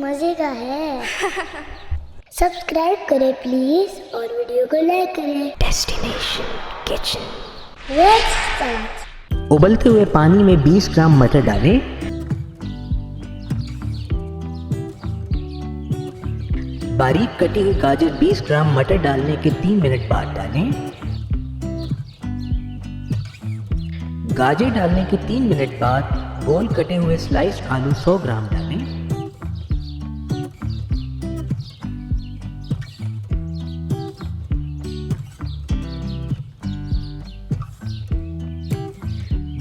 मजे का है। सब्सक्राइब करें प्लीज और वीडियो को लाइक करें। Destination kitchen. Let's start. उबलते हुए पानी में 20 ग्राम मटर डालें। बारीक कटी हुई गाजर 20 ग्राम मटर डालने के 3 मिनट बाद डालें। गाजर डालने के 3 मिनट बाद गोल कटे हुए स्लाइस्ड आलू 100 ग्राम डालें।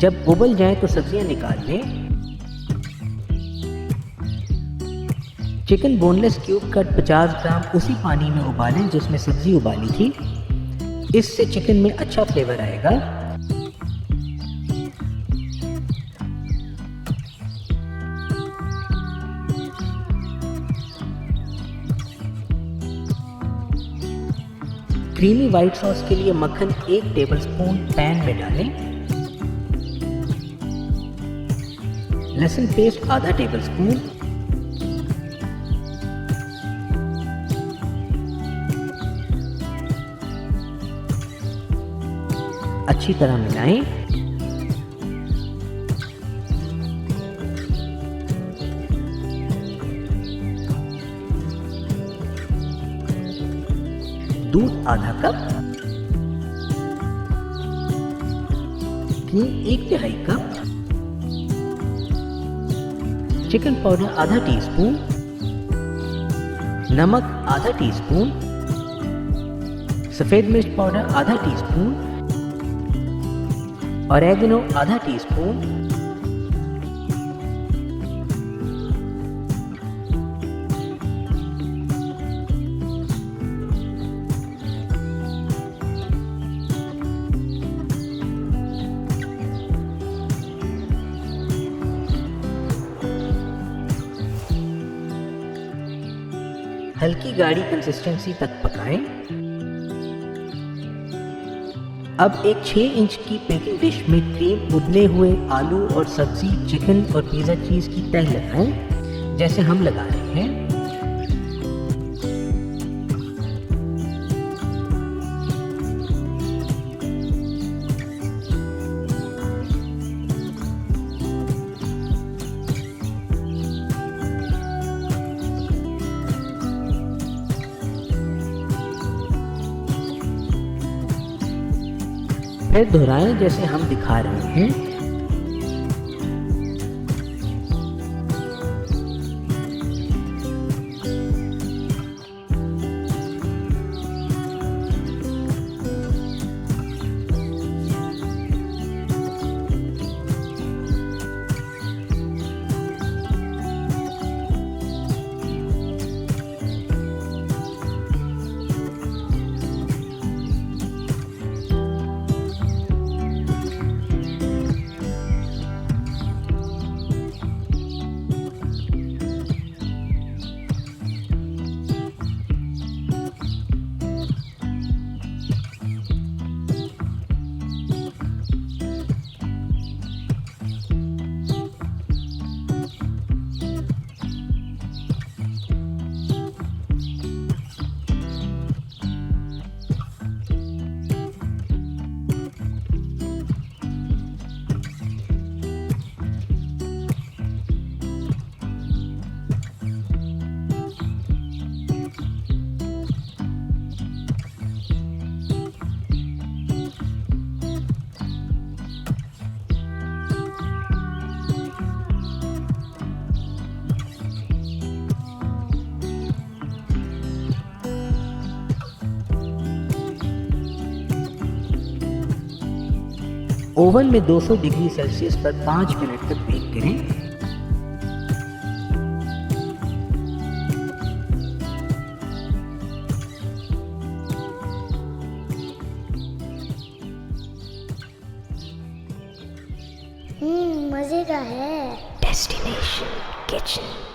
जब उबल जाए तो सब्जियां निकाल लें। चिकन बोनलेस क्यूब कट 50 ग्राम उसी पानी में उबालें जिसमें सब्जी उबाली थी। इससे चिकन में अच्छा फ्लेवर आएगा। क्रीमी व्हाइट सॉस के लिए मक्खन 1 टेबलस्पून पैन में डालें। लहसुन पेस्ट आधा टेबलस्पून, अच्छी तरह मिलाएं। दूध आधा cup, cream 1/3 cup, chicken powder आधा टीस्पून, नमक आधा टीस्पून, सफेद मिर्च पाउडर आधा टीस्पून, ऑरेगनो आधा टीस्पून, हल्की गाढ़ी कंसिस्टेंसी तक पकाएं। अब एक 6 इंच की बेकिंग डिश में क्रीम, उबले हुए आलू और सब्जी, चिकन और पिज़्ज़ा चीज़ की तह लगाएं जैसे हम लगा रहे हैं। फिर दोहराएं जैसे हम दिखा रहे हैं। ओवन में 200 डिग्री सेल्सियस पर 5 मिनट तक बेक करें। मजे का है। Destination kitchen.